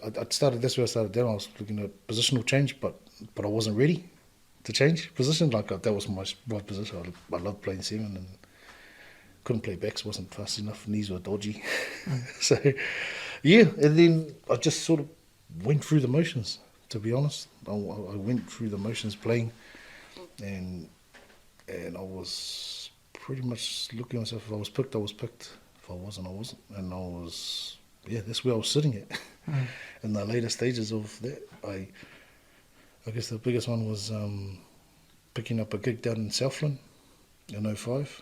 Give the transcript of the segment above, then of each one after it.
that's where I started down. I was looking at positional change, but I wasn't ready to change position. Like that was my right position. I loved playing 7 and couldn't play backs, wasn't fast enough, knees were dodgy. So, yeah, and then I just sort of went through the motions, to be honest. I went through the motions playing, and I was pretty much looking at myself. If I was picked, I was picked. If I wasn't, I wasn't. And that's where I was sitting at. In the later stages of that, I guess the biggest one was picking up a gig down in Southland in 05.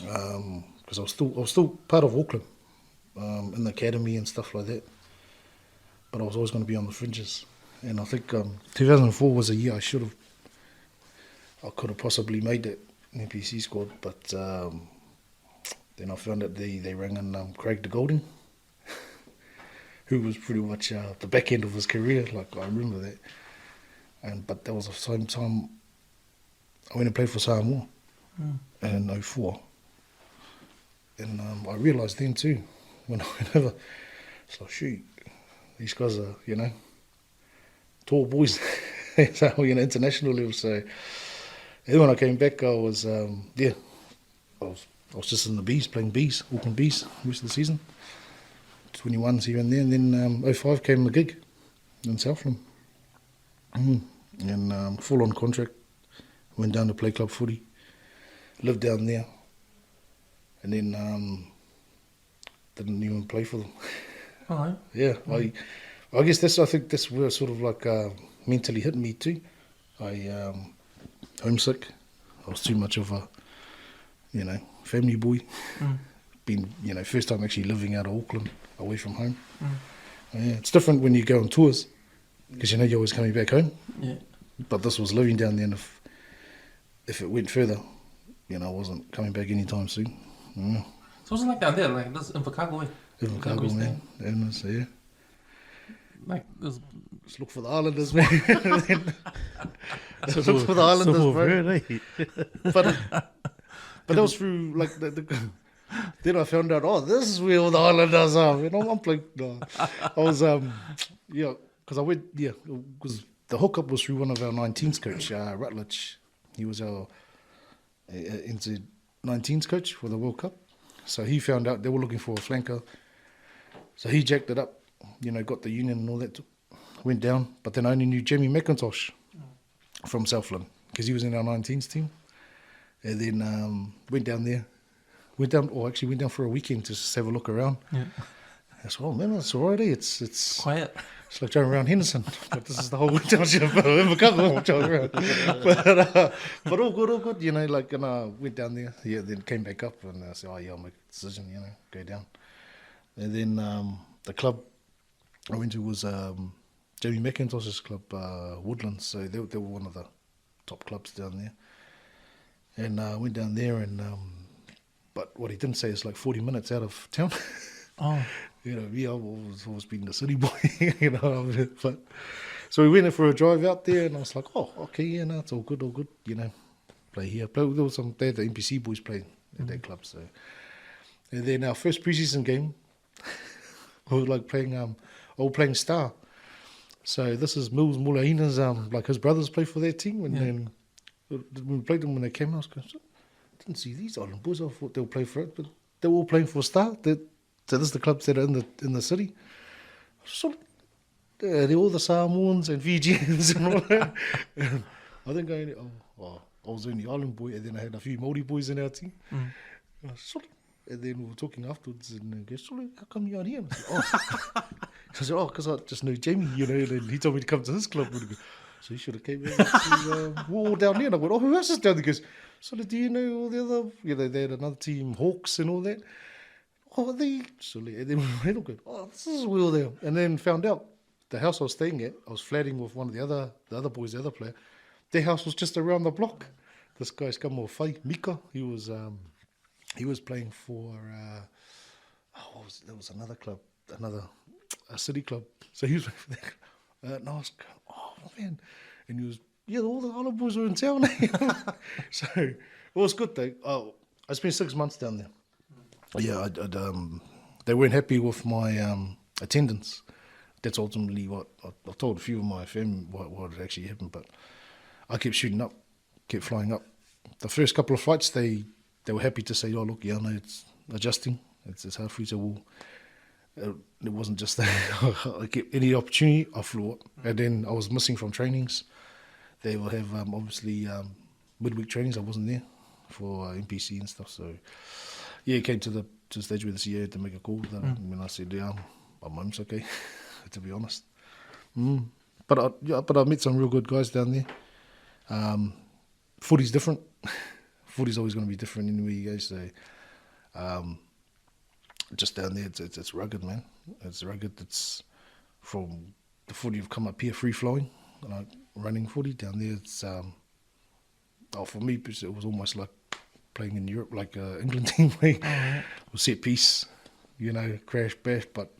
Because I was still part of Auckland in the academy and stuff like that, but I was always going to be on the fringes. And I think 2004 was a year I could have possibly made that NPC squad, but then I found out they rang in Craig de Golding, who was pretty much the back end of his career. Like I remember that, but that was the same time I went and played for Samoa in 04. And I realised then too, when I went over, it's like, shoot, these guys are, tall boys, so, international level. So, and then when I came back, I was, I was just in the Bees, playing Bees, Auckland Bees, most of the season. 21s here and there, and then 05 came the gig in Southland. And full on contract, went down to play club footy, lived down there. And then didn't even play for them. Oh, yeah, I guess I think that's where sort of like mentally hit me too. I homesick. I was too much of a, family boy. Been, first time actually living out of Auckland, away from home. Yeah, it's different when you go on tours, because you're always coming back home. Yeah. But this was living down there, and if it went further, I wasn't coming back anytime soon. Yeah. So what's it like down there? Like this in Chicago, Chicago, man. Yeah. Like this. Just look for the Islanders, man. Just look for the Islanders, bro. But that was through like then I found out, this is where all the Islanders are. I'm playing. No. I was because I went because the hookup was through one of our 19s coach, Rutledge. He was our into 19s coach for the World Cup. So he found out they were looking for a flanker. So he jacked it up, got the union and all that, went down. But then I only knew Jamie McIntosh from Southland, because he was in our 19s team. And then went down for a weekend to just have a look around. Yeah. I said, man, that's all right, It's quiet. It's like driving around Henderson, but this is the whole township of Invercargill driving around. But all good, and I went down there, then came back up, and I said, I'll make a decision, go down. And then the club I went to was Jamie McIntosh's club, Woodlands, so they were one of the top clubs down there. And I went down there, and but what he didn't say is like 40 minutes out of town. Oh. I've always been the city boy, but so we went in for a drive out there, and I was like, okay, it's all good, play here. There was the NPC boys playing at that club, so. And then our first preseason game, we were like playing Star. So this is Mills Mulaina's, like his brothers play for their team, and then when we played them when they came, I was going, I didn't see these Island boys. I thought they would play for it, but they were all playing for Star. So this is the clubs that are in the city. So they're all the Samoans and Fijians and all that. And I think I was only Island boy, and then I had a few Māori boys in our team. And then we were talking afterwards, and I goes, how come you're here? And I said, because I just knew Jamie, and he told me to come to his club. So he should have came in we're all down there. And I went, who else is down there? He goes, do you know all the other, they had another team, Hawks and all that. And then we went, this is where they are. And then found out the house I was staying at, I was flatting with one of the other boys, the other player. Their house was just around the block. This guy's come off Mika. He was playing for there was another club, a city club. So he was playing for that club. And I was going, man. And he was, all the Island boys were in town. So it was good though. I spent 6 months down there. Yeah, they weren't happy with my attendance. that's ultimately what I told a few of my family what had actually happened. But I kept shooting up, kept flying up. The first couple of flights, they were happy to say, "Oh, look, yeah, no, it's adjusting. It's hard for you." So it wasn't just that. I kept any opportunity, I flew up, and then I was missing from trainings. They will have obviously midweek trainings. I wasn't there for NPC and stuff. So yeah, it came to the stage where the CEO had to make a call. When I said, "Yeah, my mum's okay," to be honest. But I met some real good guys down there. Footy's different. Footy's always going to be different anywhere you go. So just down there, it's rugged, man. It's rugged. It's from the footy you've come up here free flowing, like running footy. Down there, it's for me, it was almost like playing in Europe, like England team playing. Set piece, crash bash, but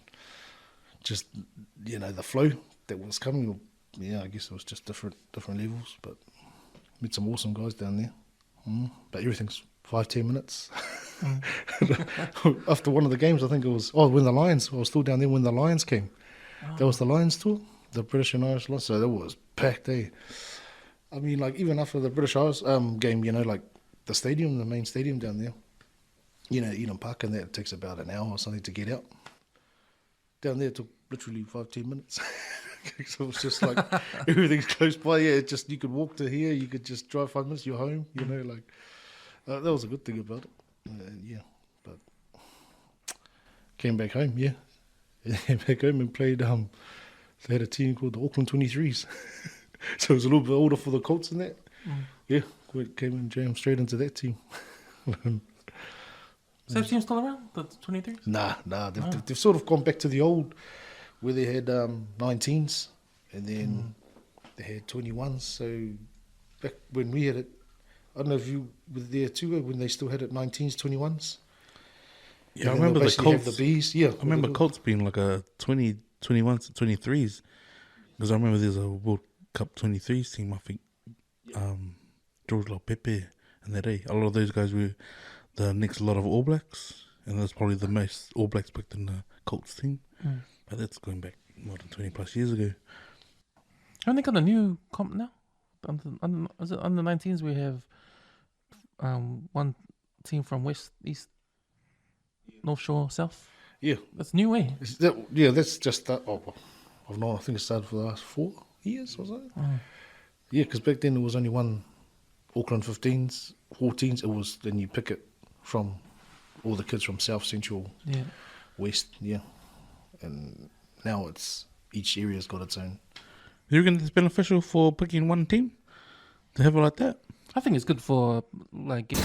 just the flow that was coming. Yeah, I guess it was just different levels, but met some awesome guys down there. But everything's 5-10 minutes. After one of the games, I think it was when the Lions. I was still down there when the Lions came. That was the Lions tour, the British and Irish Lions. So that was packed. I mean, like even after the British Irish game, like the stadium, the main stadium down there. Eden Park, and that takes about an hour or something to get out. Down there it took literally 5-10 minutes. So it was just like everything's close by. Yeah, you could walk to here, you could just drive 5 minutes, you're home. That was a good thing about it. But came back home. Yeah, came back home and played. They had a team called the Auckland 23s, so it was a little bit older for the Colts and that. Yeah, came and jammed straight into that team. Is that team still around? The 23s? Nah. They've sort of gone back to the old, where they had 19s, and then they had 21s. So back when we had it, I don't know if you were there too, when they still had it 19s, 21s. Yeah, I remember the Colts. The Bs. Yeah, I remember Colts being like a 20, 21s, 23s. Because I remember there's a World Cup 23s team, I think. George Pepe and that day. A lot of those guys were the next lot of All Blacks. And that's probably the most All Blacks picked in the Colts team. But that's going back more than 20 plus years ago. Haven't they got a new comp now? Is it under 19s? We have one team from West, East, North Shore, South. Yeah. That's new, eh? That's just that. I've known, I think it started for the last 4 years, was it? Yeah, because back then there was only one Auckland 15s, 14s. It was, then you pick it from all the kids from South, Central, West, and now it's each area's got its own. You reckon it's beneficial for picking one team to have it like that? I think it's good for like getting